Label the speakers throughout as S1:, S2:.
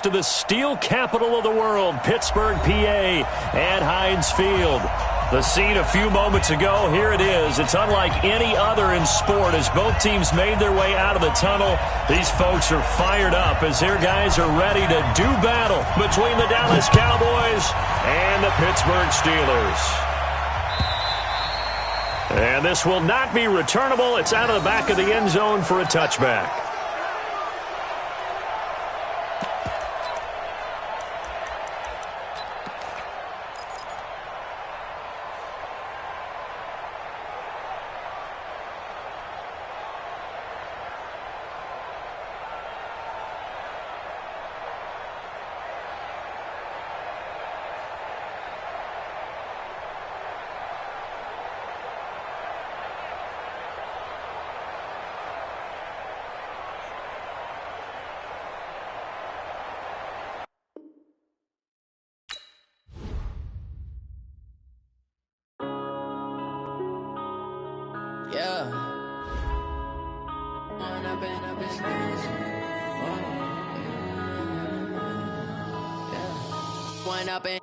S1: To the steel capital of the world, Pittsburgh, PA, at Heinz Field. The scene a few moments ago, here it is. It's unlike any other in sport as both teams made their way out of the tunnel. These folks are fired up as their guys are ready to do battle between the Dallas Cowboys and the Pittsburgh Steelers. And this will not be returnable. It's out of the back of the end zone for a touchback.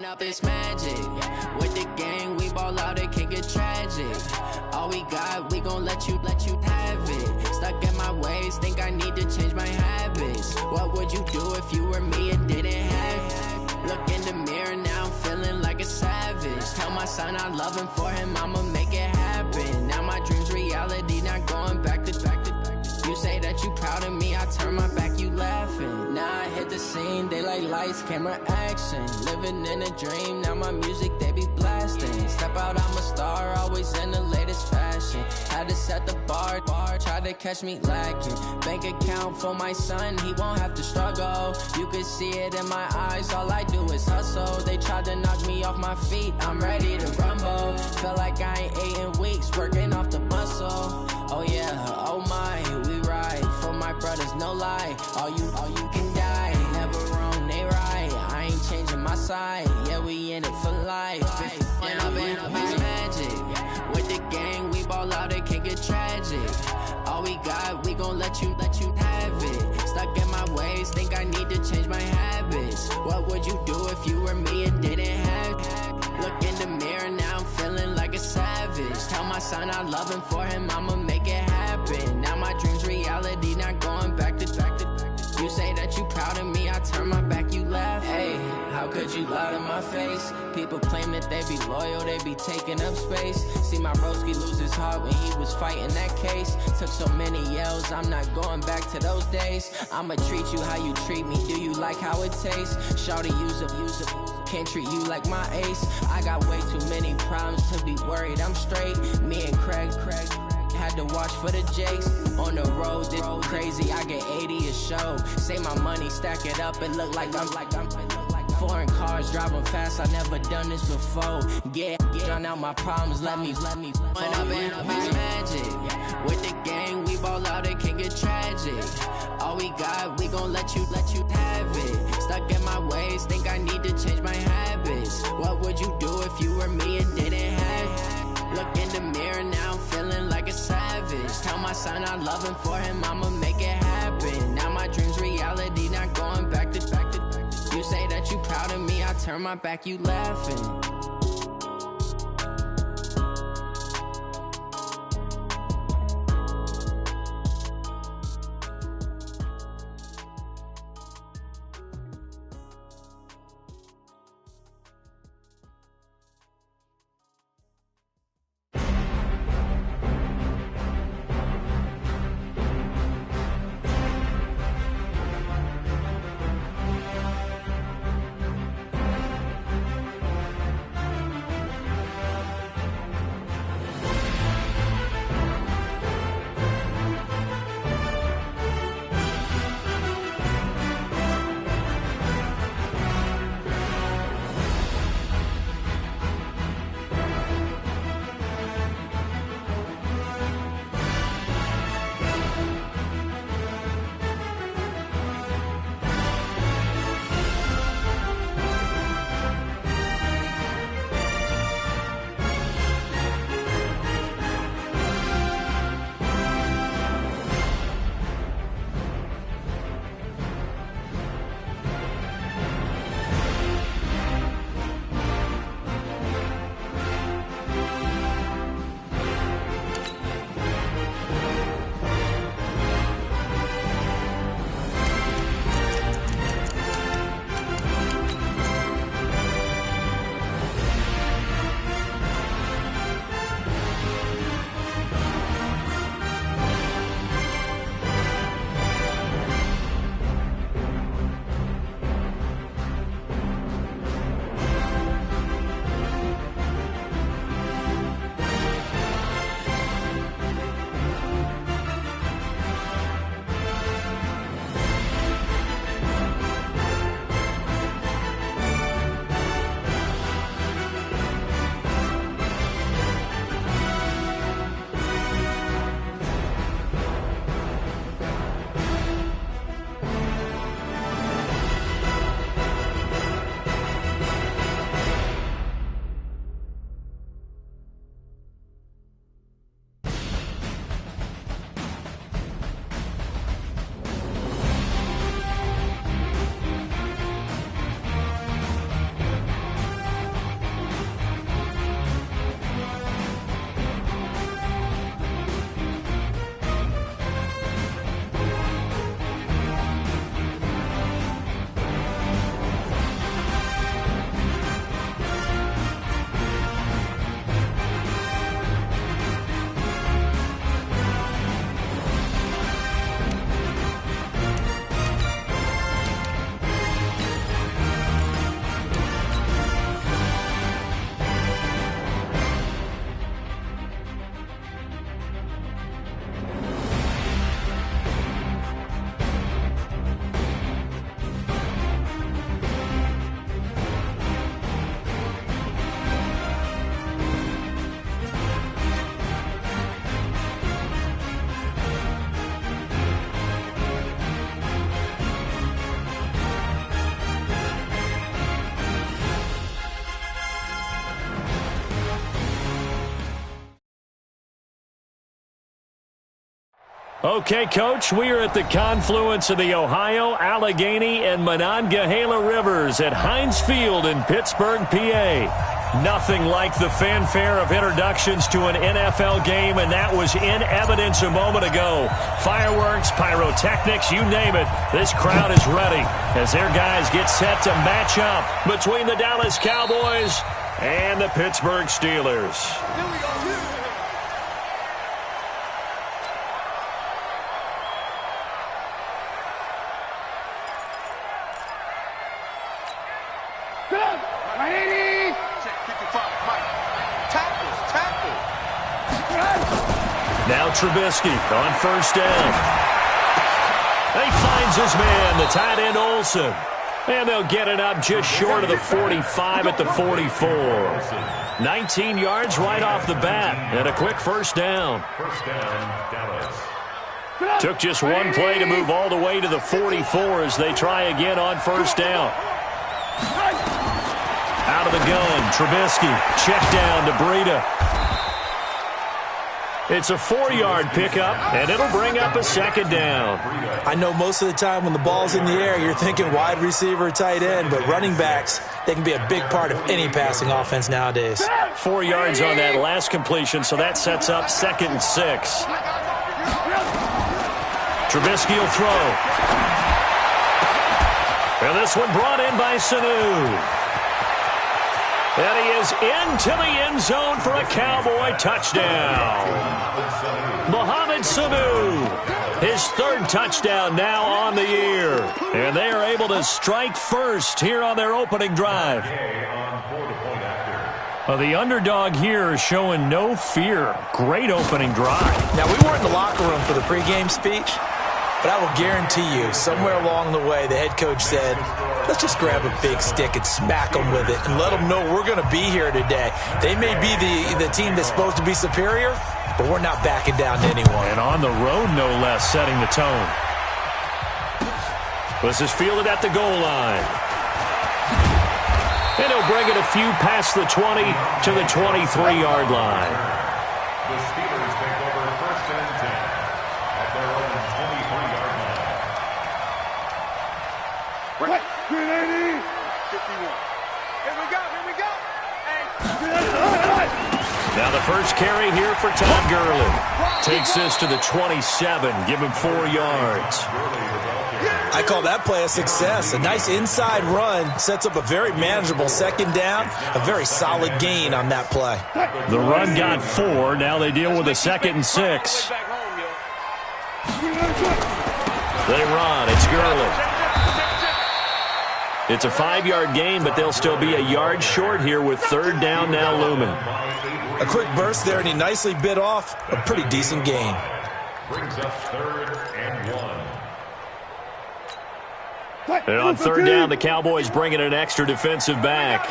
S2: Up this magic with the gang, we ball out, it can get tragic. All we got, we gon' let you have it. Stuck in my ways, think I need to change my habits. What would you do if you were me and didn't have it? Look in the mirror, now I'm feeling like a savage. Tell my son I love him, for him I'ma make it happen. Now my dream's reality, not going back to. You say that you proud of me, I turn my back, you laughing. Now I hit the scene, they like lights, camera, action. Living in a dream, now my music, they be blasting. Step out, I'm a star, always in the latest fashion. Had to set the bar, try to catch me lacking. Bank account for my son, he won't have to struggle. You can see it in my eyes, all I do is hustle. They tried to knock me off my feet, I'm ready to rumble. Feel like I ain't ate in weeks, working off the muscle. Oh yeah, oh my, we ride for my brothers, no lie. All you can die, never wrong, they right. I ain't changing my side, yeah, we in it for life. When up it's magic, with the gang, we ball out, it can get tragic. All we got, we gon' let you have it. Stuck in my ways, think I need to change my habits. What would you do if you were me and didn't have it? Look in the mirror, now I'm feeling like a savage. Tell my son I love him, for him I'ma make it happen. Now my dream's reality, not going back to. You say that you proud of me, I turn my back, you laugh. Hey, how could you lie to my face? People claim that they be loyal, they be taking up space. See my broski lose his heart when he was fighting that case. Took so many yells, I'm not going back to those days. I'ma treat you how you treat me, do you like how it tastes? Shawty, use it. Can't treat you like my ace. I got way too many problems to be worried, I'm straight. Me and Craig had to watch for the Jakes. On the road, this crazy, I get 80 a show. Say my money, stack it up, it look like I'm foreign cars, driving fast, I never done this before. Get drown out my problems, let me When up it's magic, with the gang, we ball out, it can get tragic. All we got, we gon' let you have it. Stuck in my ways, think I need to change my habits. What would you do if you were me and didn't have it? Look in the mirror, now I'm feeling like a savage. Tell my son I love him, for him I'ma make it happen. Now my dream's reality, not going back to. You say that you proud of me, I turn my back, you laughing.
S1: Okay, Coach, we are at the confluence of the Ohio, Allegheny, and Monongahela Rivers at Heinz Field in Pittsburgh, PA. Nothing like the fanfare of introductions to an NFL game, and that was in evidence a moment ago. Fireworks, pyrotechnics, you name it. This crowd is ready as their guys get set to match up between the Dallas Cowboys and the Pittsburgh Steelers.
S3: Here we go.
S1: Now Trubisky on first down. He finds his man, the tight end Olsen. And they'll get it up just short of the 45 at the 44. 19 yards right off the bat and a quick first down.
S3: First down, Dallas.
S1: Took just one play to move all the way to the 44 as they try again on first down. Out of the gun, Trubisky. Check down to Breida. It's a 4-yard pickup, and it'll bring up a second down.
S4: I know most of the time when the ball's in the air, you're thinking wide receiver, tight end, but running backs, they can be a big part of any passing offense nowadays.
S1: 4 yards on that last completion, so that sets up 2nd and 6. Trubisky will throw. And this one brought in by Sanu. And he is into the end zone for a Cowboy touchdown. Mohamed Sanu, his 3rd touchdown now on the year. And they are able to strike first here on their opening drive. The underdog here is showing no fear. Great opening drive.
S4: Now, we weren't in the locker room for the pregame speech, but I will guarantee you, somewhere along the way, the head coach said, let's just grab a big stick and smack them with it and let them know we're going to be here today. They may be the team that's supposed to be superior, but we're not backing down to anyone.
S1: And on the road, no less, setting the tone. This is fielded at the goal line. And he'll bring it a few past the 20 to the 23-yard line.
S3: The Steelers take over first and 10 at their own 23-yard line.
S5: Right. 51. Here we go.
S1: Now the first carry here for Todd Gurley. Takes this to the 27. Give him 4 yards.
S4: I call that play a success. A nice inside run sets up a very manageable second down. A very solid gain on that play.
S1: The run got 4. Now they deal with a 2nd and 6. They run. It's Gurley. It's a 5-yard gain, but they'll still be a yard short here with 3rd down now looming.
S4: A quick burst there, and he nicely bit off a pretty decent gain.
S3: Brings up 3rd and 1.
S1: And on 3rd down, the Cowboys bring in an extra defensive back.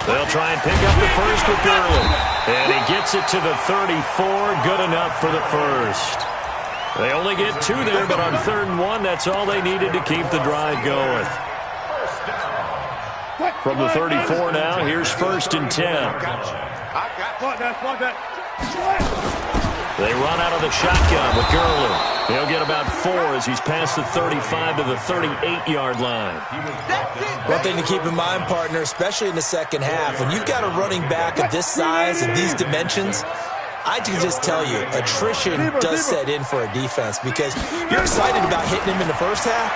S1: They'll try and pick up the first with Gurley. And he gets it to the 34. Good enough for the first. They only get 2 there, but on 3rd and 1, that's all they needed to keep the drive going. From the 34 now, here's 1st and 10. They run out of the shotgun with Gurley. He'll get about 4 as he's past the 35 to the 38-yard line.
S4: One thing to keep in mind, partner, especially in the second half, when you've got a running back of this size and these dimensions, I can just tell you, attrition does set in for a defense because you're excited about hitting him in the first half.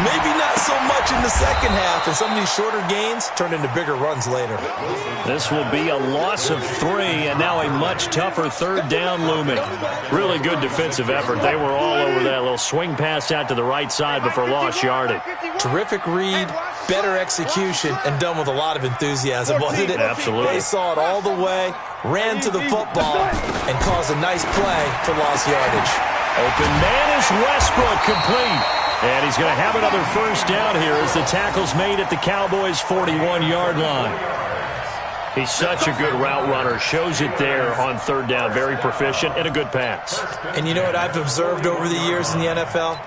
S4: Maybe not so much in the second half, and some of these shorter gains turn into bigger runs later.
S1: This will be a loss of 3, and now a much tougher 3rd down looming. Really good defensive effort. They were all over that little swing pass out to the right side before lost yardage.
S4: Terrific read, better execution, and done with a lot of enthusiasm, wasn't it?
S1: Absolutely.
S4: They saw it all the way, ran to the football, and caused a nice play for lost yardage.
S1: Open man is Westbrook, complete. And he's going to have another first down here as the tackle's made at the Cowboys' 41-yard line. He's such a good route runner. Shows it there on 3rd down. Very proficient and a good pass.
S4: And you know what I've observed over the years in the NFL?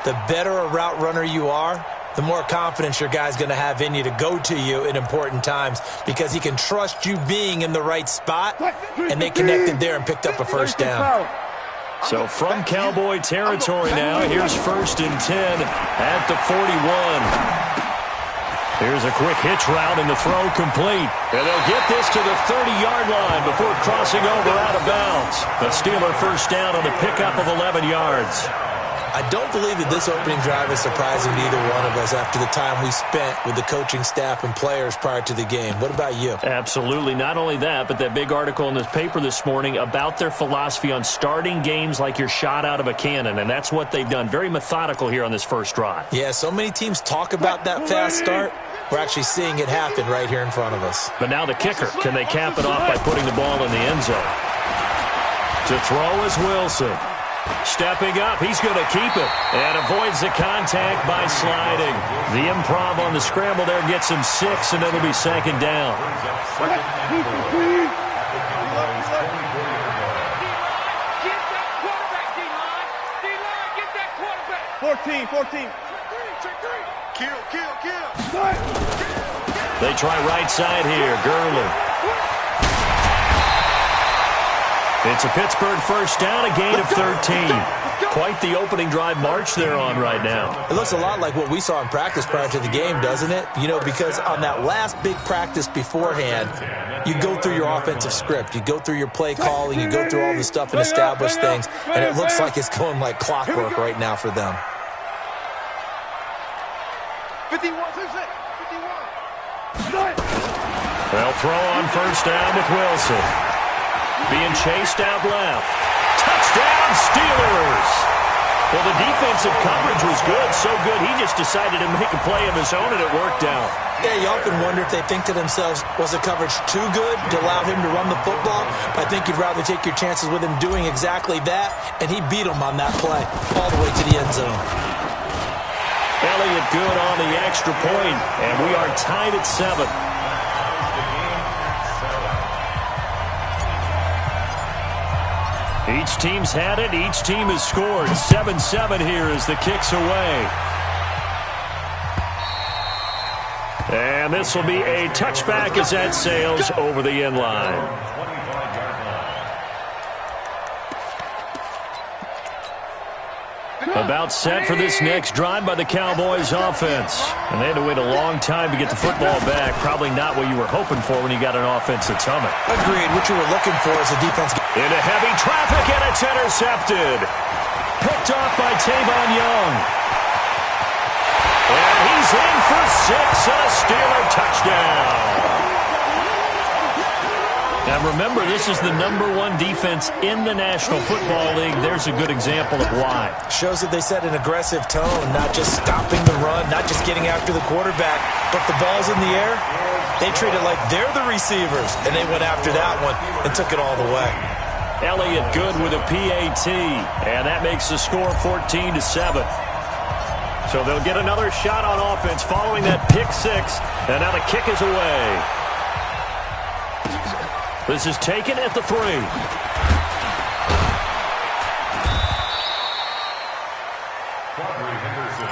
S4: The better a route runner you are, the more confidence your guy's going to have in you to go to you in important times because he can trust you being in the right spot, and they connected there and picked up a first down.
S1: So from Cowboy territory now, here's 1st and 10 at the 41. Here's a quick hitch route and the throw complete. And they'll get this to the 30-yard line before crossing over out of bounds. The Steeler first down on the pickup of 11 yards.
S4: I don't believe that this opening drive is surprising to either one of us after the time we spent with the coaching staff and players prior to the game. What about you?
S1: Absolutely. Not only that, but that big article in this paper this morning about their philosophy on starting games like you're shot out of a cannon, and that's what they've done. Very methodical here on this first drive.
S4: Yeah, so many teams talk about that fast start. We're actually seeing it happen right here in front of us.
S1: But now the kicker. Can they cap it off by putting the ball in the end zone? To throw is Wilson. Stepping up, he's going to keep it and avoids the contact by sliding. The improv on the scramble there gets him 6, and it'll be 2nd down.
S5: Get that quarterback, D-line. D-line, get that quarterback. 14. Kill.
S1: They try right side here. Gurley. It's a Pittsburgh first down, a gain of 13. Quite the opening drive march they're on right now.
S4: It looks a lot like what we saw in practice prior to the game, doesn't it? You know, because on that last big practice beforehand, you go through your offensive script. You go through your play calling. You go through all the stuff and establish things. And it looks like it's going like clockwork right now for them.
S5: 51.
S1: They'll throw on first down with Wilson. Being chased out left. Touchdown, Steelers! Well, the defensive coverage was good, so good he just decided to make a play of his own, and it worked out.
S4: Yeah, you often wonder if they think to themselves, was the coverage too good to allow him to run the football? I think you'd rather take your chances with him doing exactly that, and he beat him on that play all the way to the end zone.
S1: Elliott good on the extra point, and we are tied at 7. Each team's had it. Each team has scored. 7-7 here as the kick's away. And this will be a touchback as that sails over the end line. About set for this next drive by the Cowboys offense. And they had to wait a long time to get the football back. Probably not what you were hoping for when you got an offense that's humming.
S4: Agreed. What you were looking for is a defense.
S1: Into heavy traffic, and it's intercepted. Picked off by Tavon Young. And he's in for 6 and a Steeler touchdown. Now remember, this is the #1 defense in the National Football League. There's a good example of why.
S4: Shows that they set an aggressive tone, not just stopping the run, not just getting after the quarterback, but the ball's in the air. They treat it like they're the receivers, and they went after that one and took it all the way.
S1: Elliott good with a PAT, and that makes the score 14-7. So they'll get another shot on offense following that pick 6, and now the kick is away. This is taken at the 3.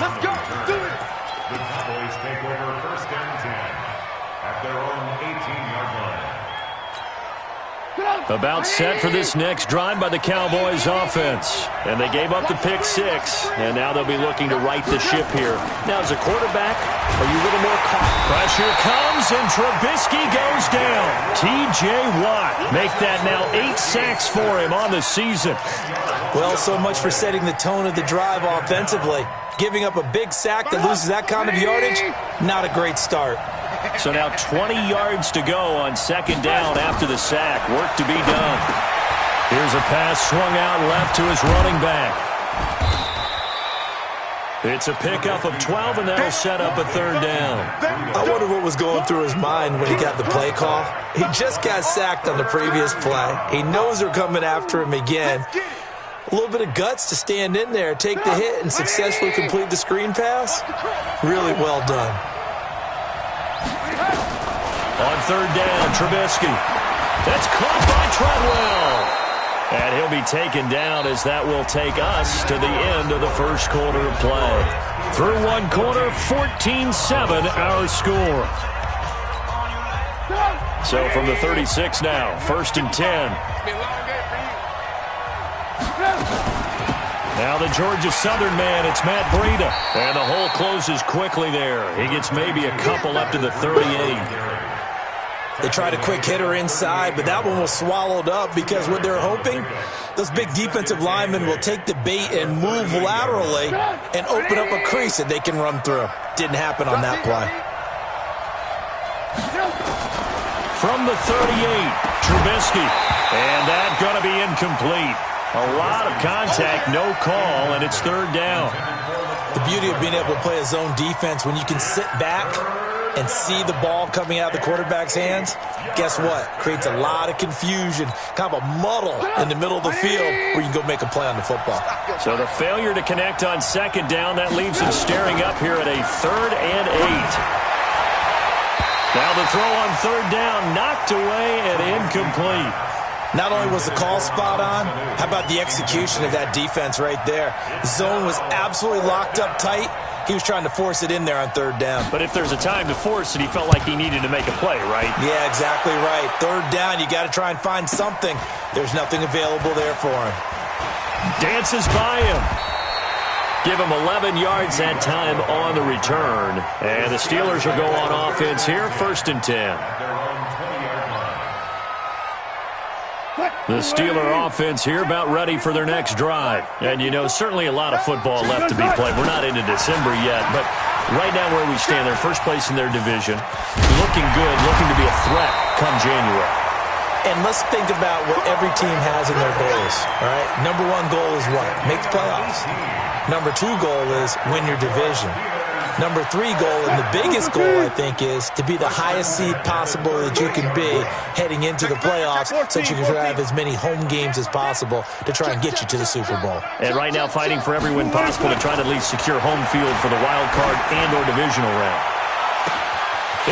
S5: Let's go. Do it.
S3: The Cowboys take over 1st and 10 at their own 18-yard line.
S1: About set for this next drive by the Cowboys offense. And they gave up the pick 6, and now they'll be looking to right the ship here. Now, as a quarterback, are you a little more caught? Pressure comes, and Trubisky goes down. T.J. Watt make that now 8 sacks for him on the season.
S4: Well, so much for setting the tone of the drive offensively. Giving up a big sack that loses that kind of yardage, not a great start.
S1: So now 20 yards to go on 2nd down after the sack. Work to be done. Here's a pass swung out left to his running back. It's a pickup of 12, and that'll set up a 3rd down.
S4: I wonder what was going through his mind when he got the play call. He just got sacked on the previous play. He knows they're coming after him again. A little bit of guts to stand in there, take the hit, and successfully complete the screen pass. Really well done. On 3rd down, Trubisky. That's caught by Treadwell.
S1: And he'll be taken down as that will take us to the end of the first quarter of play. Through one quarter, 14-7 our score. So from the 36 now, 1st and 10. Now the Georgia Southern man, it's Matt Breida. And the hole closes quickly there. He gets maybe a couple up to the 38.
S4: They tried a quick hitter inside, but that one was swallowed up because what they're hoping, those big defensive linemen will take the bait and move laterally and open up a crease that they can run through. Didn't happen on that play.
S1: From the 38, Trubisky. And that's going to be incomplete. A lot of contact, no call, and it's 3rd down.
S4: The beauty of being able to play a zone defense, when you can sit back and see the ball coming out of the quarterback's hands, guess what? Creates a lot of confusion, kind of a muddle in the middle of the field where you can go make a play on the football.
S1: So the failure to connect on 2nd down, that leaves him staring up here at a 3rd and 8. Now the throw on 3rd down, knocked away and incomplete.
S4: Not only was the call spot on, how about the execution of that defense right there? The zone was absolutely locked up tight. He was trying to force it in there on 3rd down.
S1: But if there's a time to force it, he felt like he needed to make a play, right?
S4: Yeah, exactly right. 3rd down, you got to try and find something. There's nothing available there for him.
S1: Dances by him. Give him 11 yards that time on the return. And the Steelers will go on offense here, 1st and 10. The Steeler offense here about ready for their next drive. And, you know, certainly a lot of football left to be played. We're not into December yet, but right now where we stand, they're first place in their division. Looking good, looking to be a threat come January.
S4: And let's think about what every team has in their goals, all right? Number 1 goal is what? Make the playoffs. Number 2 goal is win your division. Number 3 goal, and the biggest goal, I think, is to be the highest seed possible that you can be heading into the playoffs so that you can have as many home games as possible to try and get you to the Super Bowl.
S1: And right now fighting for every win possible to try to at least secure home field for the wild card and or divisional round.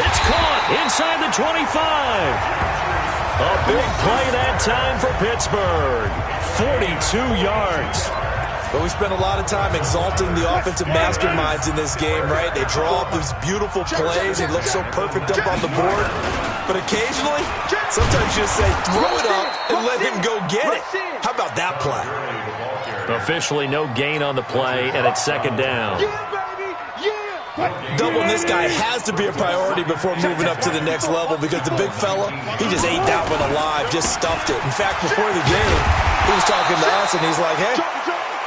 S1: It's caught inside the 25. A big play that time for Pittsburgh. 42 yards.
S4: But we spent a lot of time exalting the offensive masterminds in this game, right? They draw up these beautiful plays. They look so perfect up on the board. But occasionally, sometimes you just say, throw it up and let him go get it. How about that play?
S1: Officially no gain on the play, and it's 2nd down.
S4: Doubling this guy has to be a priority before moving up to the next level because the big fella, he just ate that one alive, just stuffed it. In fact, before the game, he was talking to us, and he's like, hey,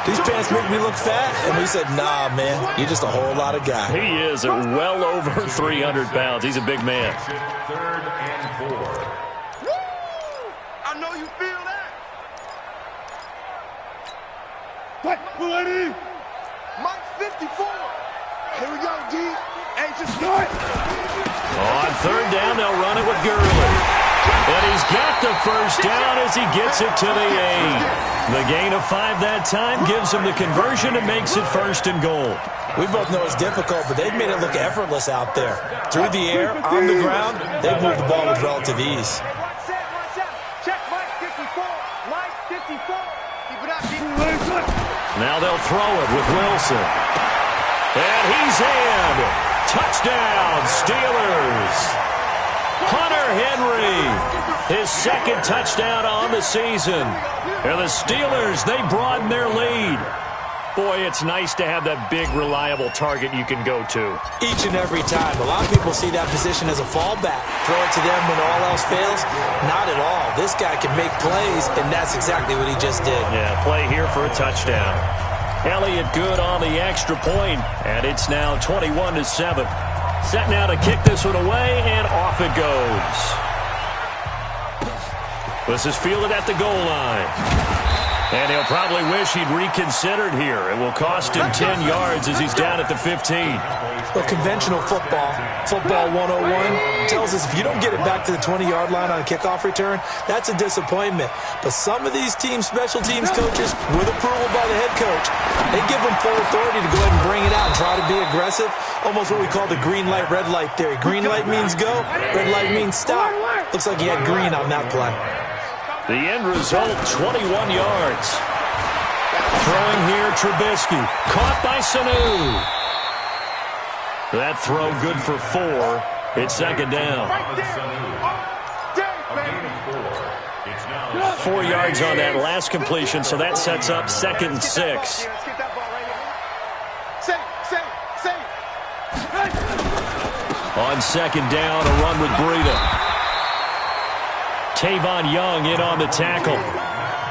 S4: these pants make me look fat. And we said, nah, man, you're just a whole lot of guy.
S1: He is well over 300 pounds. He's a big man.
S3: 3rd and 4.
S5: I know you feel that. What? Ready? Mike 54. Here we go, D. Hey, just start.
S1: On 3rd down, they'll run it with Gurley. And he's got the first down as he gets it to the 8. The gain of 5 that time gives him the conversion and makes it 1st and goal.
S4: We both know it's difficult, but they've made it look effortless out there. Through the air, on the ground, they've moved the ball with relative ease.
S5: Check Mike 54. Mike 54. Keep it up, keep it.
S1: Now they'll throw it with Wilson. And he's in. Touchdown, Steelers. Hunter Henry, his 2nd touchdown on the season. And the Steelers, they broaden their lead. Boy, it's nice to have that big, reliable target you can go to.
S4: Each and every time. A lot of people see that position as a fallback. Throw it to them when all else fails. Not at all. This guy can make plays, and that's exactly what he just did.
S1: Yeah, play here for a touchdown. Elliott good on the extra point, and it's now 21-7. Set now to kick this one away, and off it goes. This is fielded at the goal line. And he'll probably wish he'd reconsidered here. It will cost him 10 yards as he's down at the 15.
S4: Well, conventional football 101, tells us if you don't get it back to the 20-yard line on a kickoff return, that's a disappointment. But some of these special teams coaches, with approval by the head coach, they give them full authority to go ahead and bring it out and try to be aggressive. Almost what we call the green light, red light theory. Green light means go, red light means stop. Looks like he had green on that play.
S1: The end result, 21 yards. Throwing here, Trubisky. Caught by Sanu. That throw good for 4. It's second down. 4 yards on that last completion, so that sets up 2nd and 6. On second down, a run with Breida. Tavon Young in on the tackle.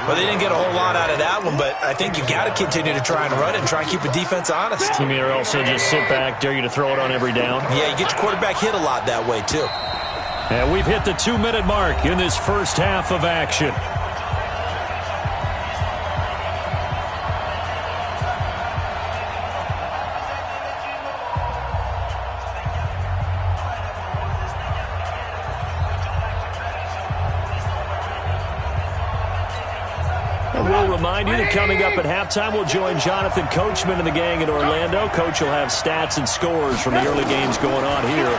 S4: Well, they didn't get a whole lot out of that one, but I think you got to continue to try and run it and try and keep the defense honest.
S1: You mean or else they'll just sit back, dare you to throw it on every down?
S4: Yeah, you get your quarterback hit a lot that way, too.
S1: And we've hit the 2-minute mark in this first half of action. We'll remind you that coming up at halftime, we'll join Jonathan Coachman and the gang in Orlando. Coach will have stats and scores from the early games going on here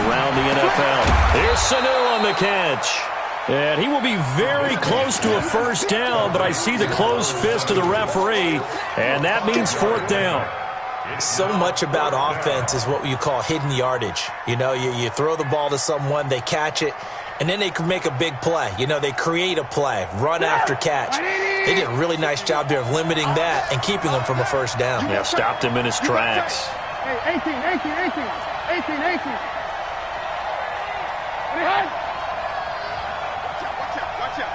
S1: around the NFL. Here's Sanu on the catch. And he will be very close to a first down, but I see the closed fist of the referee, and that means 4th down.
S4: So much about offense is what you call hidden yardage. You know, you throw the ball to someone, they catch it, and then they can make a big play. You know, they create a play, run after catch. They did a really nice job there of limiting that and keeping them from a first down.
S1: Yeah, stopped him in his tracks.
S5: Hey, 18.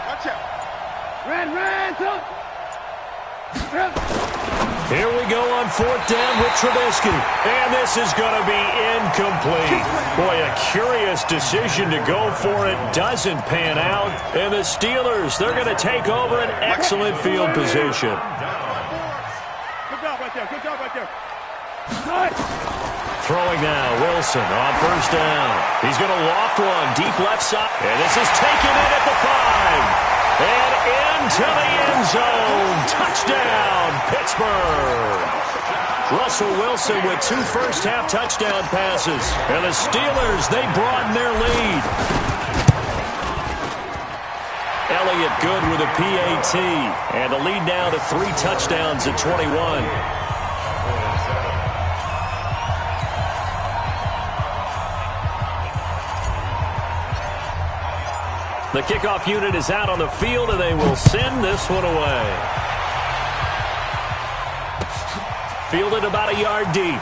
S5: Watch out. Red,
S1: Here we go on 4th down with Trubisky. And this is going to be incomplete. Boy, a curious decision to go for it. Doesn't pan out. And the Steelers, they're going to take over an excellent field position.
S5: Good job right there.
S1: Throwing now, Wilson on first down. He's going to loft one deep left side. And this is taken in at the 5. And into the end zone. Touchdown, Pittsburgh. Russell Wilson with 2 first-half touchdown passes. And the Steelers, they broaden their lead. Elliott good with a PAT. And the lead now to 3 touchdowns at 21. The kickoff unit is out on the field, and they will send this one away. Fielded about a yard deep.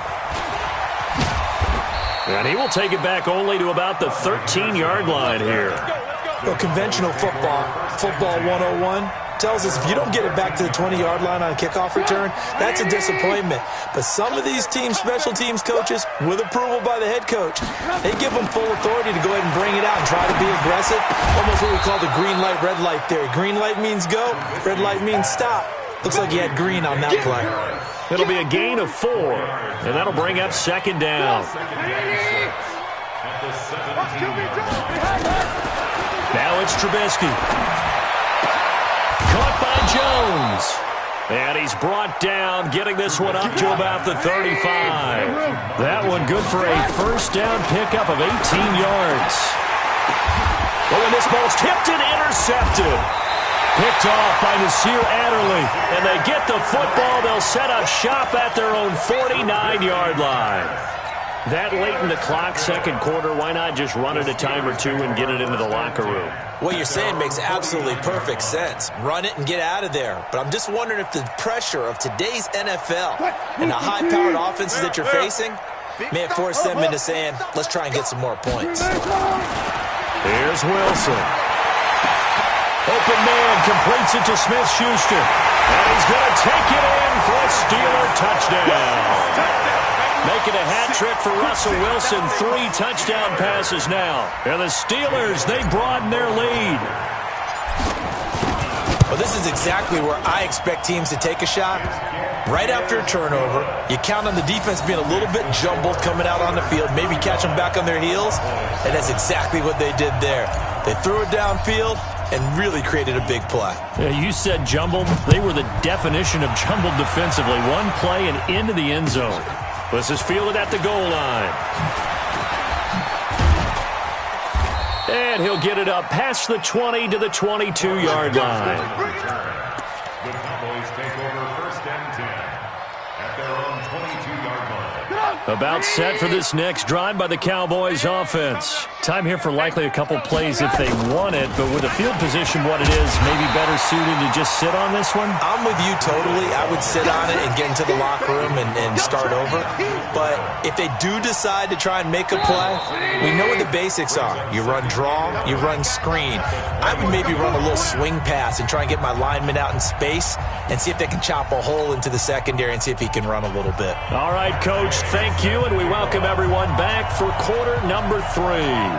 S1: And he will take it back only to about the 13-yard line here.
S4: Well, conventional football 101, tells us if you don't get it back to the 20-yard line on a kickoff return, that's a disappointment. But some of these teams, special teams coaches, with approval by the head coach, they give them full authority to go ahead and bring it out and try to be aggressive. Almost what we call the green light, red light theory. Green light means go, red light means stop. Looks like he had green on that play.
S1: It'll be a gain of 4, and that'll bring up second down. Now it's Trubisky. Caught by Jones. And he's brought down, getting this one up to about the 35. That one good for a first down pickup of 18 yards. Well, when this ball's tipped and intercepted. Picked off by Nasir Adderley. And they get the football. They'll set up shop at their own 49-yard line. That late in the clock, second quarter, why not just run it a time or two and get it into the locker room?
S4: What you're saying makes absolutely perfect sense. Run it and get out of there. But I'm just wondering if the pressure of today's NFL and the high-powered offenses that you're facing may have forced them into saying, let's try and get some more points.
S1: Here's Wilson. Open man completes it to Smith-Schuster. And he's going to take it in for a Steeler touchdown. Making a hat trick for Russell Wilson. 3 touchdown passes now. And the Steelers, they broaden their lead.
S4: Well, this is exactly where I expect teams to take a shot. Right after a turnover, you count on the defense being a little bit jumbled coming out on the field, maybe catch them back on their heels, and that's exactly what they did there. They threw it downfield and really created a big play.
S1: Yeah, you said jumbled. They were the definition of jumbled defensively. One play and into the end zone. This is fielded at the goal line. And he'll get it up past the 20 to the 22-yard line.
S3: The Cowboys take over first and 10 at their own 22-yard line.
S1: About set for this next drive by the Cowboys offense. Time here for likely a couple plays if they want it, but with the field position what it is, maybe better suited to just sit on this one?
S4: I'm with you totally. I would sit on it and get into the locker room and start over. But if they do decide to try and make a play, we know what the basics are. You run draw, you run screen. I would maybe run a little swing pass and try and get my lineman out in space and see if they can chop a hole into the secondary and see if he can run a little bit.
S1: All right, Coach, thank you, and we welcome everyone back for quarter number 3.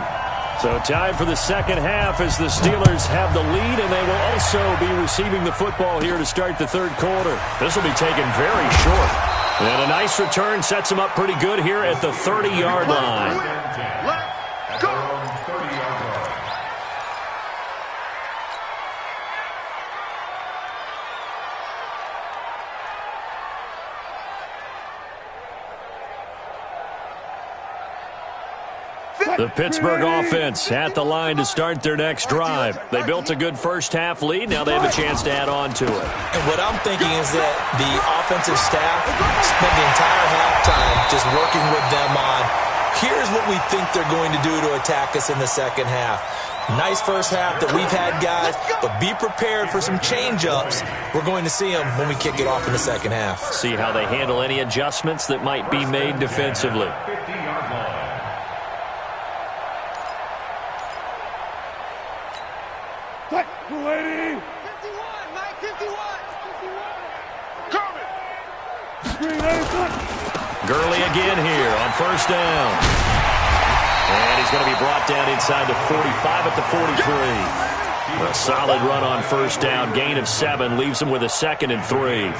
S1: So time for the second half as the Steelers have the lead, and they will also be receiving the football here to start the third quarter. This will be taken very short. And a nice return sets them up pretty good here at the 30-yard line.
S3: Let's go! 30-yard line.
S1: The Pittsburgh offense at the line to start their next drive. They built a good first-half lead. Now they have a chance to add on to it.
S4: And what I'm thinking is that the offensive staff spent the entire halftime just working with them on, here's what we think they're going to do to attack us in the second half. Nice first half that we've had, guys, but be prepared for some change-ups. We're going to see them when we kick it off in the second half.
S1: See how they handle any adjustments that might be made defensively.
S3: 50-yard line.
S5: Lady.
S6: 51, Mike, 51.
S1: Gurley again here on first down. And he's going to be brought down inside the 45 at the 43. A solid run on first down. Gain of 7 leaves him with a 2nd and 3.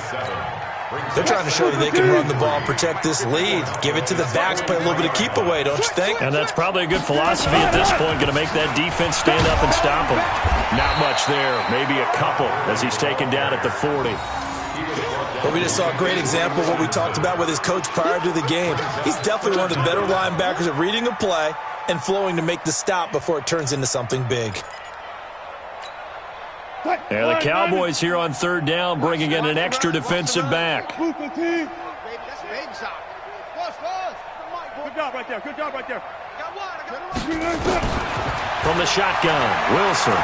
S4: They're trying to show you they can run the ball and protect this lead. Give it to the backs, play a little bit of keep away, don't you think?
S1: And that's probably a good philosophy at this point, going to make that defense stand up and stop him. Not much there, maybe a couple as he's taken down at the 40.
S4: But we just saw a great example of what we talked about with his coach prior to the game. He's definitely one of the better linebackers at reading a play and flowing to make the stop before it turns into something big.
S1: And the Cowboys here on third down bringing in an extra defensive back.
S6: That's baby shot.
S5: Good job right there. Good job right there.
S6: Got one.
S1: From the shotgun, Wilson.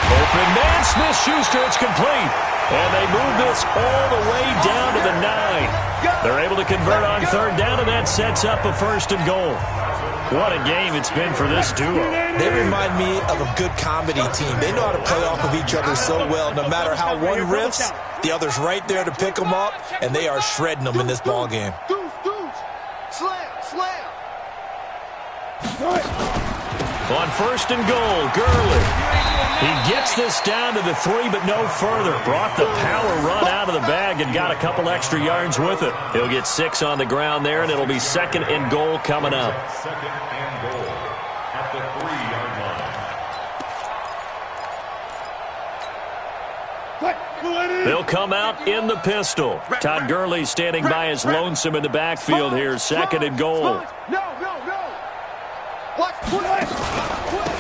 S1: Open man, Smith-Schuster, it's complete. And they move this all the way down to the 9. They're able to convert on third down, and that sets up a 1st and goal. What a game it's been for this duo.
S4: They remind me of a good comedy team. They know how to play off of each other so well. No matter how one riffs, the other's right there to pick them up, and they are shredding them in this ball game.
S6: Slam.
S1: On 1st and goal, Gurley. He gets this down to the 3, but no further. Brought the power run out of the bag and got a couple extra yards with it. He'll get 6 on the ground there, and it'll be 2nd and goal coming up.
S3: 2nd and goal at the 3-yard line.
S1: They'll come out in the pistol. Todd Gurley standing by as lonesome in the backfield here. 2nd and goal.
S6: No.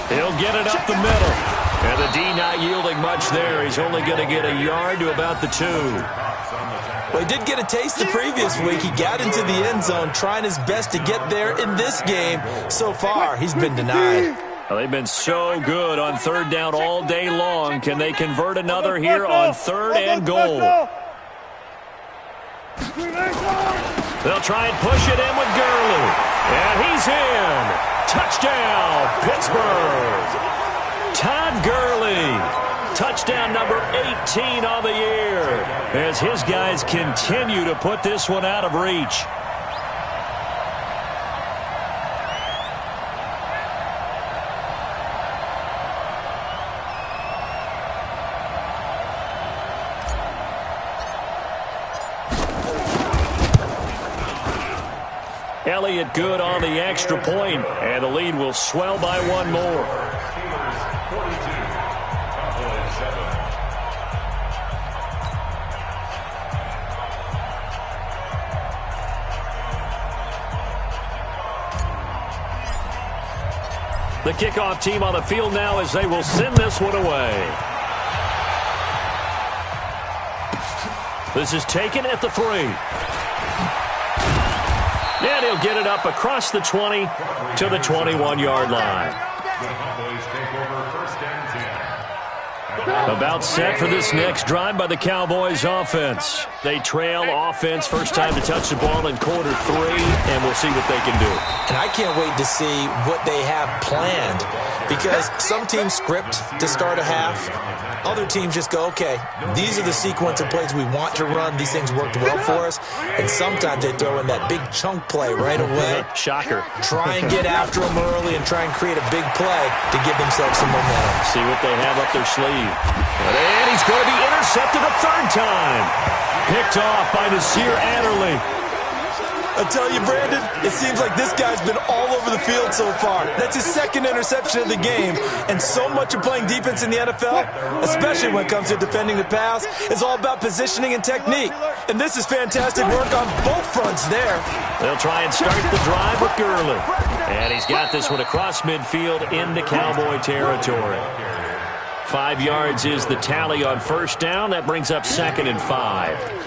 S1: He'll get it up the middle. And the D not yielding much there. He's only going to get a yard to about the 2.
S4: Well, he did get a taste the previous week. He got into the end zone trying his best to get there in this game. So far, he's been denied.
S1: Well, they've been so good on third down all day long. Can they convert another here on 3rd and goal? They'll try and push it in with Gurley. And he's in. Touchdown, Pittsburgh. Todd Gurley. Touchdown number 18 on the year. As his guys continue to put this one out of reach. Elliott good on the extra point, and the lead will swell by 1 more.
S3: Steelers 42, Cowboys 7.
S1: The kickoff team on the field now as they will send this one away. This is taken at the 3. And he'll get it up across the 20 to the 21-yard line.
S3: The Cowboys take over first and 10.
S1: About set for this next drive by the Cowboys offense. They trail offense first time to touch the ball in quarter 3, and we'll see what they can do.
S4: And I can't wait to see what they have planned, because some teams script to start a half. Other teams just go, okay, these are the sequence of plays we want to run. These things worked well for us. And sometimes they throw in that big chunk play right away.
S1: Shocker.
S4: Try and get after them early and try and create a big play to give themselves some momentum.
S1: See what they have up their sleeve. And he's going to be intercepted a 3rd time. Picked off by Nasir Adderley.
S4: I tell you, Brandon, it seems like this guy's been all over the field so far. That's his 2nd interception of the game. And so much of playing defense in the NFL, especially when it comes to defending the pass, is all about positioning and technique. And this is fantastic work on both fronts there.
S1: They'll try and start the drive with Gurley. And he's got this one across midfield into Cowboy territory. 5 yards is the tally on first down. That brings up 2nd and 5.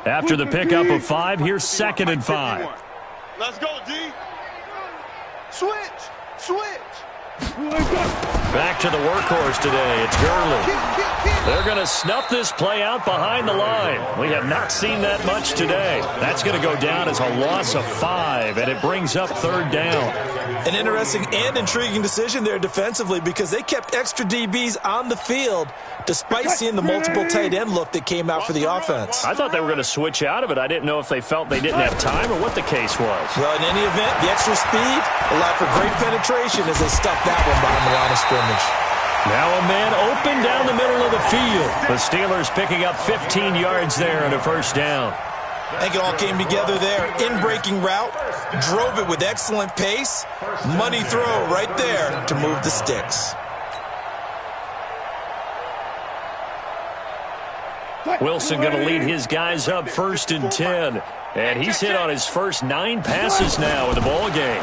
S1: After the pickup of 5, here's 2nd and 5.
S5: Let's go, D. Switch.
S1: Back to the workhorse today. It's Gurley. They're going to snuff this play out behind the line. We have not seen that much today. That's going to go down as a loss of 5, and it brings up 3rd down.
S4: An interesting and intriguing decision there defensively, because they kept extra DBs on the field despite seeing the multiple tight end look that came out for the offense.
S1: I thought they were going to switch out of it. I didn't know if they felt they didn't have time or what the case was.
S4: Well, in any event, the extra speed allowed for great penetration as they stuffed that one behind the line of scrimmage.
S1: Now a man open down the middle of the field. The Steelers picking up 15 yards there and a 1st down.
S4: I think it all came together there. In-breaking route, drove it with excellent pace. Money throw right there to move the sticks.
S1: Wilson going to lead his guys up 1st and 10. And he's hit on his first 9 passes now in the ball game.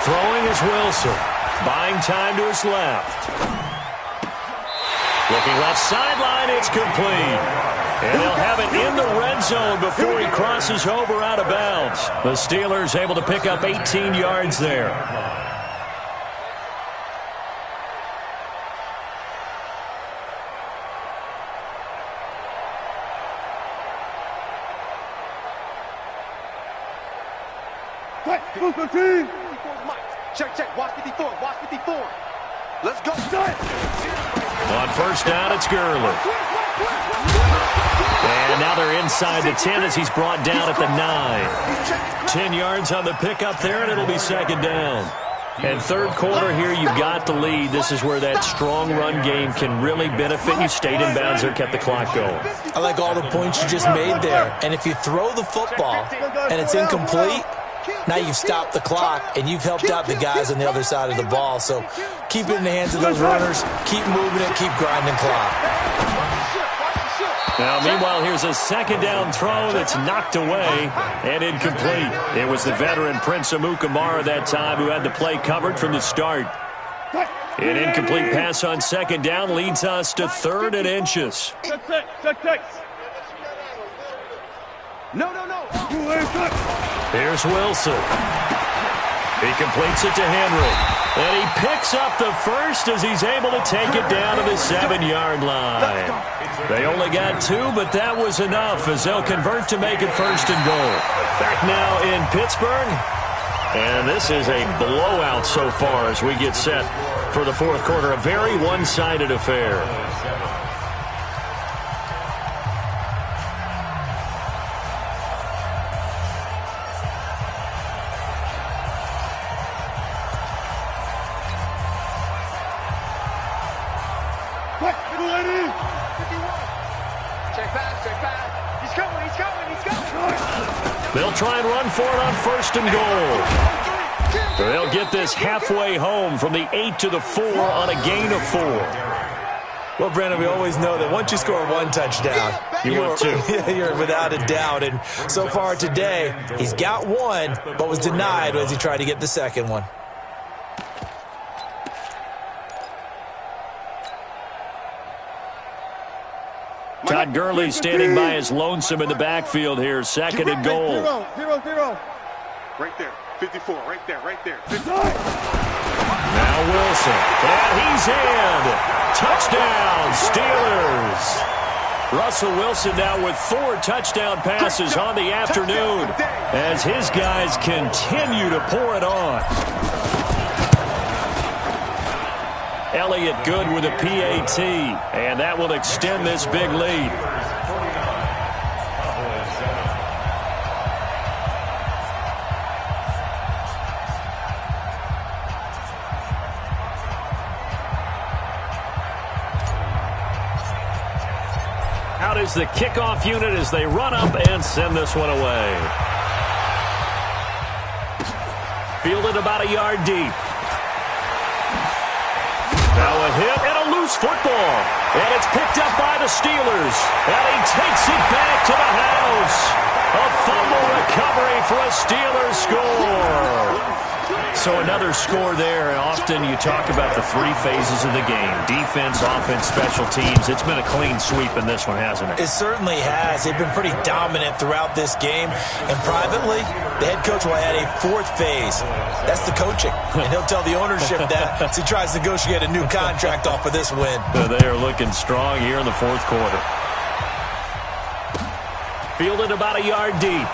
S1: Throwing is Wilson. Buying time to his left. Looking left sideline, it's complete. And they'll have it in the red zone before he crosses over out of bounds. The Steelers able to pick up 18 yards there.
S6: Check. Watch 54. Let's go.
S1: On first down, it's Gurley. And now they're inside the 10 as he's brought down at the 9. 10 yards on the pickup there, and it'll be 2nd down. And 3rd quarter here, you've got the lead. This is where that strong run game can really benefit you. Stayed in bounds there, kept the clock going.
S4: I like all the points you just made there. And if you throw the football and it's incomplete, now you've stopped the clock and you've helped out the guys on the other side of the ball. So keep it in the hands of those runners. Keep moving it. Keep grinding clock.
S1: Now, meanwhile, here's a 2nd down throw that's knocked away and incomplete. It was the veteran Prince Amukamara that time who had the play covered from the start. An incomplete pass on 2nd down leads us to 3rd and inches.
S5: Check. No.
S1: Here's Wilson. He completes it to Henry. And he picks up the first as he's able to take it down to the 7-yard line. They only got 2, but that was enough as they'll convert to make it 1st and goal. Back now in Pittsburgh. And this is a blowout so far as we get set for the 4th quarter. A very one-sided affair. They'll try and run for it on 1st and goal. They'll get this halfway home from the 8 to the 4 on a gain of 4.
S4: Well, Brandon, we always know that once you score one touchdown, you're without a doubt. And so far today, he's got one, but was denied as he tried to get the second one.
S1: Todd Gurley standing by his lonesome in the backfield here. Second and goal.
S6: 0-0. Right there. 54. Right there. 59.
S1: Now Wilson. And he's in. Touchdown, Steelers. Russell Wilson now with 4 touchdown passes on the afternoon as his guys continue to pour it on. Elliott good with a PAT, and that will extend this big lead. Out is the kickoff unit as they run up and send this one away. Fielded about a yard deep. Now a hit and a loose football. And it's picked up by the Steelers. And he takes it back to the house. A fumble recovery for a Steelers score. So another score there. Often you talk about the 3 phases of the game. Defense, offense, special teams. It's been a clean sweep in this one, hasn't it?
S4: It certainly has. They've been pretty dominant throughout this game. And privately, the head coach will add a 4th phase. That's the coaching. And he'll tell the ownership that as he tries to negotiate a new contract off of this win.
S1: They are looking strong here in the 4th quarter. Fielded about a yard deep.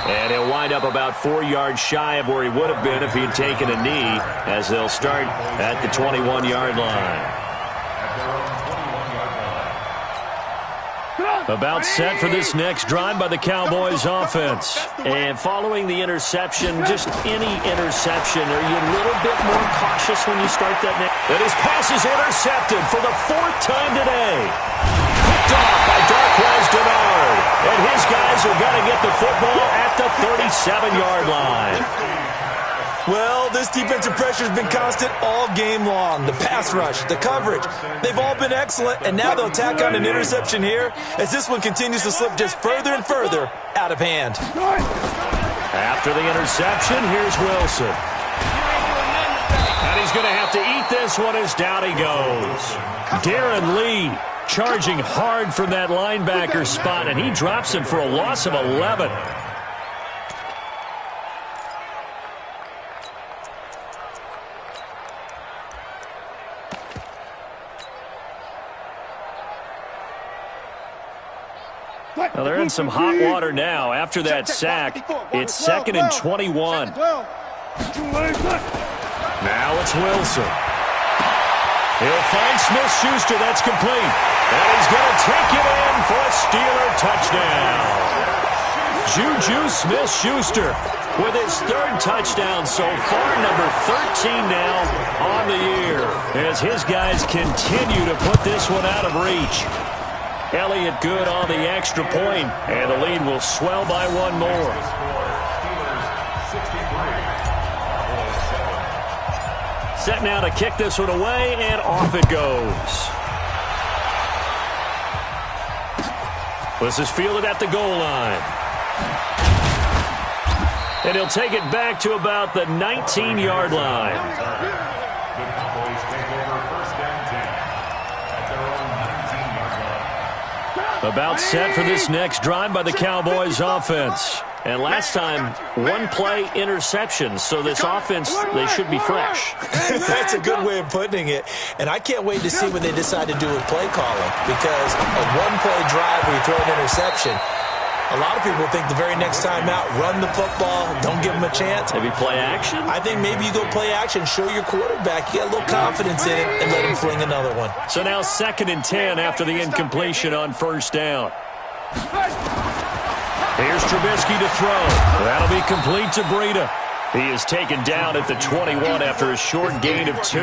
S1: And he'll wind up about 4 yards shy of where he would have been if he had taken a knee, as they'll start at the 21-yard line. About set for this next drive by the Cowboys offense. And following the interception, just any interception, are you a little bit more cautious when you start that next? And his pass is intercepted for the 4th time today. Picked off by Darqueze Dennard. And his guys are going to get the football at the 37-yard line.
S4: Well, this defensive pressure has been constant all game long. The pass rush, the coverage, they've all been excellent, and now they'll tack on an interception here as this one continues to slip just further and further out of hand.
S1: After the interception, here's Wilson. And he's going to have to eat this one as down he goes. Darren Lee charging hard from that linebacker spot, and he drops him for a loss of 11. Well, they're in some hot water now. After that sack, it's 2nd and 21. Now it's Wilson. He'll find Smith-Schuster. That's complete. And he's going to take it in for a Steeler touchdown. Juju Smith-Schuster with his 3rd touchdown so far, number 13 now on the year, as his guys continue to put this one out of reach. Elliott good on the extra point, and the lead will swell by 1 more. Set now to kick this one away, and off it goes. This is fielded at the goal line. And he'll take it back to about the 19-yard line.
S3: The Cowboys take over 1st and 10 at their own 19-yard line.
S1: About set for this next drive by the Cowboys offense. And last time, 1-play interception, so this offense, they should be fresh.
S4: That's a good way of putting it. And I can't wait to see what they decide to do with play calling, because a 1-play drive where you throw an interception, a lot of people think the very next time out, run the football, don't give them a chance.
S1: Maybe play action?
S4: I think maybe you go play action, show your quarterback, you get a little confidence in it, and let him fling another one.
S1: So now 2nd and 10 after the incompletion on 1st down. Here's Trubisky to throw. That'll be complete to Breida. He is taken down at the 21 after a short gain of 2.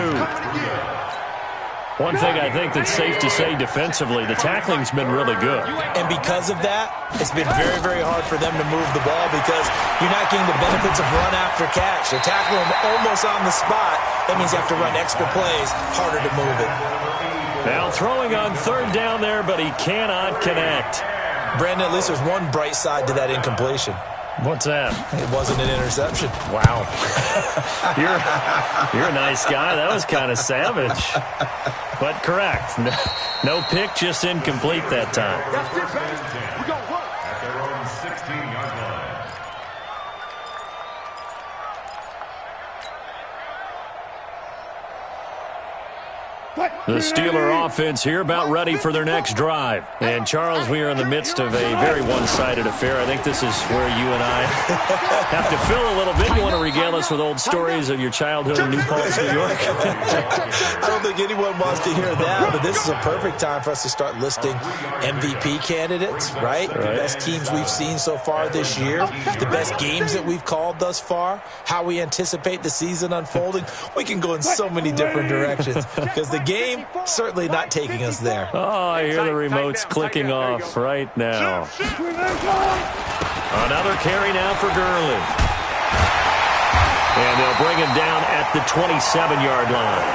S1: One thing I think that's safe to say defensively, the tackling's been really good.
S4: And because of that, it's been very, very hard for them to move the ball because you're not getting the benefits of run after catch. They're tackling them almost on the spot. That means you have to run extra plays, harder to move it.
S1: Now throwing on third down there, but he cannot connect.
S4: Brandon, at least there's one bright side to that incompletion.
S1: What's that?
S4: It wasn't an interception.
S1: Wow. You're a nice guy. That was kind of savage. But correct. No pick, just incomplete that time.
S5: That's it, baby. We got work.
S3: At their own 16-yard line.
S1: The Steeler offense here about ready for their next drive. And, Charles, we are in the midst of a very one-sided affair. I think this is where you and I have to fill a little bit. You want to regale us with old stories of your childhood in New Paltz, New York?
S4: I don't think anyone wants to hear that, but this is a perfect time for us to start listing MVP candidates, right? The best teams we've seen so far this year, the best games that we've called thus far, how we anticipate the season unfolding. We can go in so many different directions because the game certainly not taking us there.
S1: Oh, I hear the remotes clicking off right now. Another carry now for Gurley. And they'll bring him down at the 27-yard line.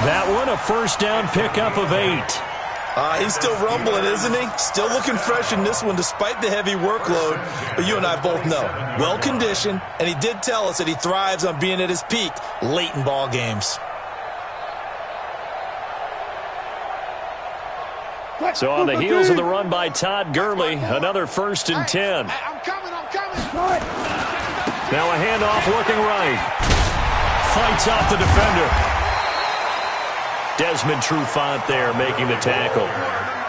S1: That one, a first down pickup of 8.
S4: He's still rumbling, isn't he? Still looking fresh in this one despite the heavy workload. But you and I both know, well-conditioned, and he did tell us that he thrives on being at his peak late in ball games.
S1: So on the heels of the run by Todd Gurley, another 1st and 10.
S5: I'm coming.
S1: Now a handoff looking right. Fights off the defender. Desmond Trufant there making the tackle.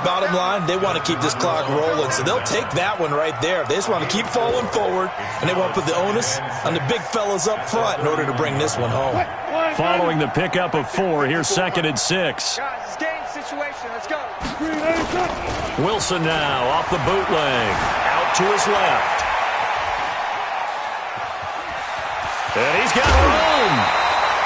S4: Bottom line, they want to keep this clock rolling, so they'll take that one right there. They just want to keep falling forward, and they want to put the onus on the big fellas up front in order to bring this one home.
S1: Following the pickup of 4, here's 2nd and 6.
S5: Guys, it's game situation. Let's go.
S1: Wilson now off the bootleg. Out to his left. And he's got room.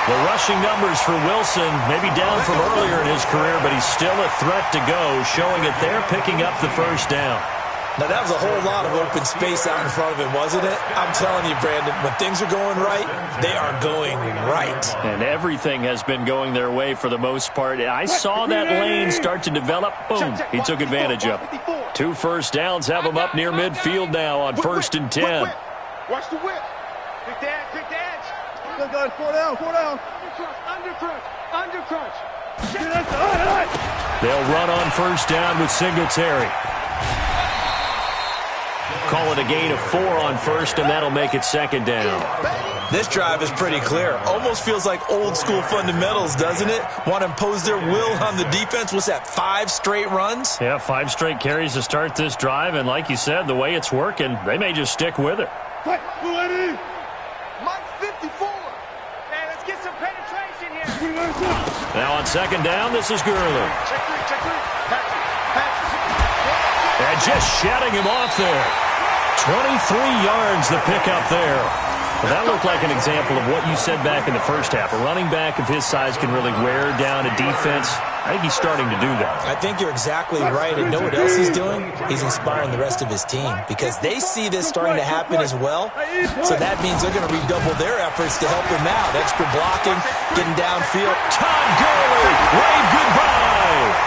S1: The rushing numbers for Wilson, maybe down from earlier in his career, but he's still a threat to go, showing it there, picking up the first down.
S4: Now, that was a whole lot of open space out in front of him, wasn't it? I'm telling you, Brandon, when things are going right, they are going right.
S1: And everything has been going their way for the most part. I saw that lane start to develop. Boom. He took advantage of it. 2 first downs have him up near midfield now on 1st and 10.
S5: Watch the whip. Pick the edge. Good, guys. 4 down. Under crunch.
S1: They'll run on 1st down with Singletary. Call it a gain of 4 on 1st, and that'll make it 2nd down.
S4: This drive is pretty clear. Almost feels like old school fundamentals, doesn't it? Want to impose their will on the defense. What's that, 5 straight runs?
S1: Yeah, 5 straight carries to start this drive, and like you said, the way it's working, they may just stick with it.
S5: Mike 54. Hey, let's get some penetration here.
S1: Now on 2nd down, this is Gurley.
S5: Check three.
S1: And just shutting him off there. 23 yards the pickup there. Well, that looked like an example of what you said back in the first half. A running back of his size can really wear down a defense. I think he's starting to do that.
S4: I think you're exactly right. And know what else he's doing? He's inspiring the rest of his team because they see this starting to happen as well. So that means they're going to redouble their efforts to help him out. Extra blocking, getting downfield.
S1: Todd Gurley, wave goodbye.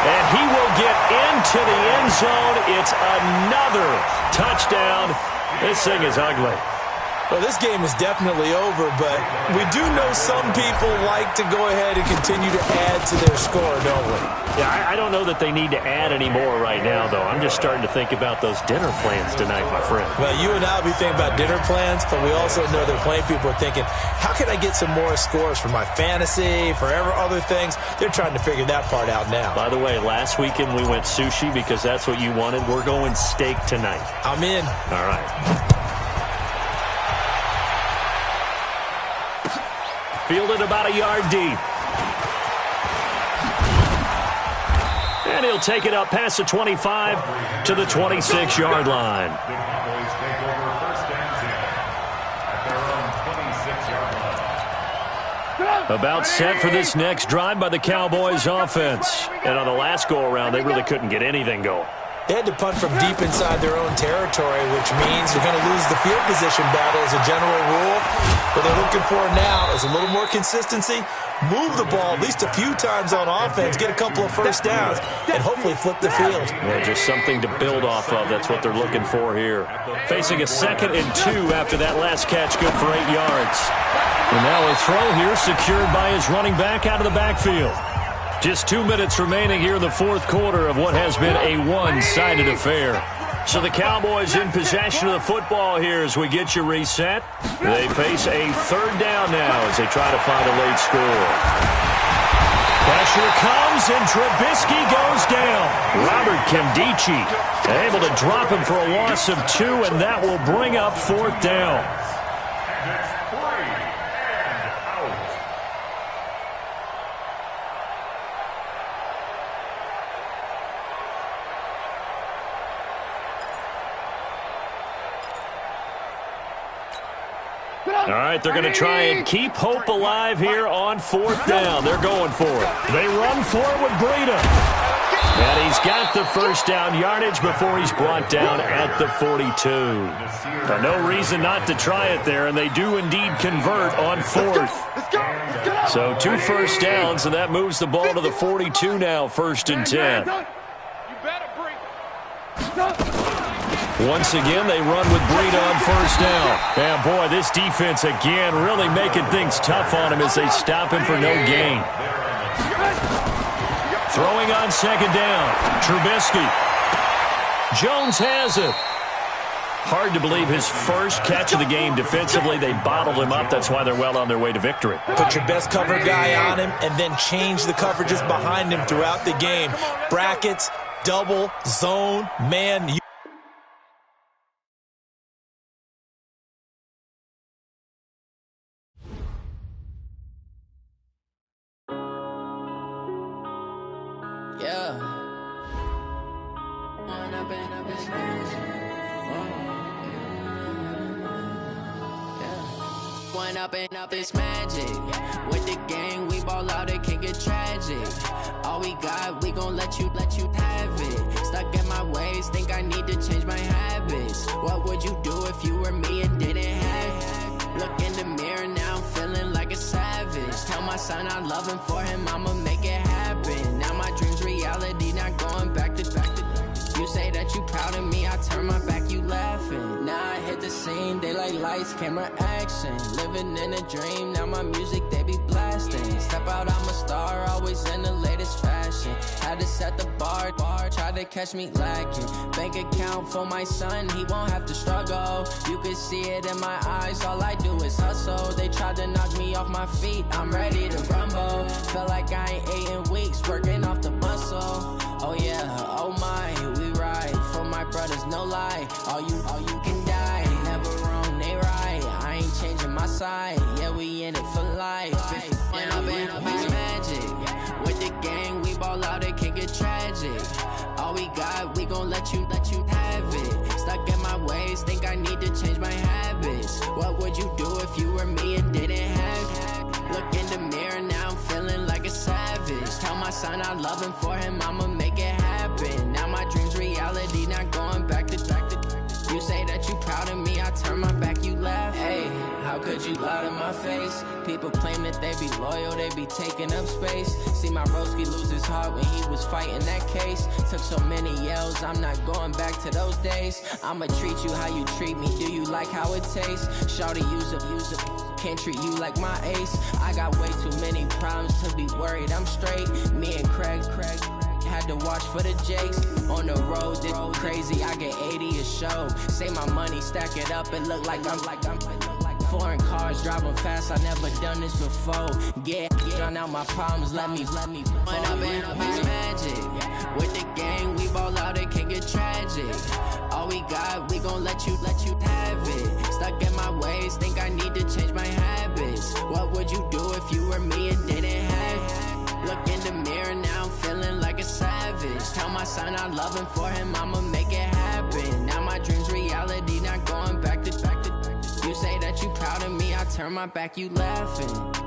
S1: And he will get into the end zone. It's another touchdown. This thing is ugly.
S4: Well, this game is definitely over, but we do know some people like to go ahead and continue to add to their score, don't we?
S1: Yeah, I don't know that they need to add any more right now, though. I'm just starting to think about those dinner plans tonight, my friend.
S4: Well, you and I will be thinking about dinner plans, but we also know that plenty of people are thinking, how can I get some more scores for my fantasy, for other things? They're trying to figure that part out now.
S1: By the way, last weekend we went sushi because that's what you wanted. We're going steak tonight.
S4: I'm in.
S1: All right. Fielded about a yard deep. And he'll take it up past the 25 to the 26-yard line.
S3: The Cowboys take over 1st and 10 at their own 26-yard line.
S1: About set for this next drive by the Cowboys offense. And on the last go-around, they really couldn't get anything going.
S4: They had to punt from deep inside their own territory, which means you're going to lose the field position battle as a general rule. What they're looking for now is a little more consistency, move the ball at least a few times on offense, get a couple of first downs, and hopefully flip the field.
S1: Yeah, just something to build off of. That's what they're looking for here. Facing a 2nd and 2 after that last catch, good for 8 yards. And now a throw here secured by his running back out of the backfield. Just 2 minutes remaining here in the 4th quarter of what has been a one-sided affair. So the Cowboys in possession of the football here as we get you reset. They face a 3rd down now as they try to find a late score. Pressure comes, and Trubisky goes down. Robert Nkemdiche able to drop him for a loss of 2, and that will bring up 4th down. All right, they're going to try and keep hope alive here on 4th down. They're going for it. They run for it with Breida. And he's got the first down yardage before he's brought down at the 42. No reason not to try it there, and they do indeed convert on 4th. So 2 first downs, and that moves the ball to the 42 now, 1st and 10. Once again, they run with Breida on 1st down. And, boy, this defense again really making things tough on him as they stop him for no gain. Throwing on 2nd down. Trubisky. Jones has it. Hard to believe his first catch of the game defensively. They bottled him up. That's why they're well on their way to victory.
S4: Put your best cover guy on him and then change the coverages behind him throughout the game. Brackets, double, zone, man.
S2: Up this magic. With the gang, we ball out, it can get tragic. All we got, we gon' let you have it. Stuck in my ways, think I need to change my habits. What would you do if you were me and didn't have it? Look in the mirror, now I'm feeling like a savage. Tell my son I love him, for him I'ma make it happen. Now my dream's reality, not going back to. You say that you proud of me, I turn my back, you laughing. Now I hit the scene, they like lights, camera, action. Living in a dream, now my music, they be blasting. Step out, I'm a star, always in the latest fashion. Had to set the bar, try to catch me lacking. Bank account for my son, he won't have to struggle. You can see it in my eyes, all I do is hustle. They tried to knock me off my feet, I'm ready to rumble. Felt like I ain't ate in weeks, working off the muscle. Oh yeah, oh my, we ride for my brothers, no lie. All you can die, never wrong, they right. I ain't changing my side, yeah, we in it for life. When up it's magic. With the gang, we ball out, it can get tragic. All we got, we gon' let you have it. Stuck in my ways, think I need to change my habits. What would you do if you were me and didn't have it? Look in the mirror, now I'm feeling like a savage. Tell my son I love him, for him I'ma make it happen. Now my dream's reality, not going back to. You say that you proud of me, I turn my back, you laugh. Hey, how could you lie to my face? People claim that they be loyal, they be taking up space. See my broski lose his heart when he was fighting that case. Took so many yells, I'm not going back to those days. I'ma treat you how you treat me, do you like how it tastes? Shawty, use up, can't treat you like my ace. I got way too many problems to be worried, I'm straight. Me and Craig had to watch for the Jakes. On the road, this crazy, I get 80 a show. Say my money, stack it up, and look like I'm foreign cars, driving fast, I never done this before. Yeah, drown out my problems, let me When up it's magic. With the gang, we ball out, it can get tragic. All we got, we gon' let you have it. Stuck in my ways, think I need to change my habits. What would you do if you were me and didn't have it? Look in the mirror, now I'm feeling like a savage. Tell my son I love him, for him I'ma make it happen. Now my dream's reality, not going back to. You say that you proud of me, I turn my back, you laughing.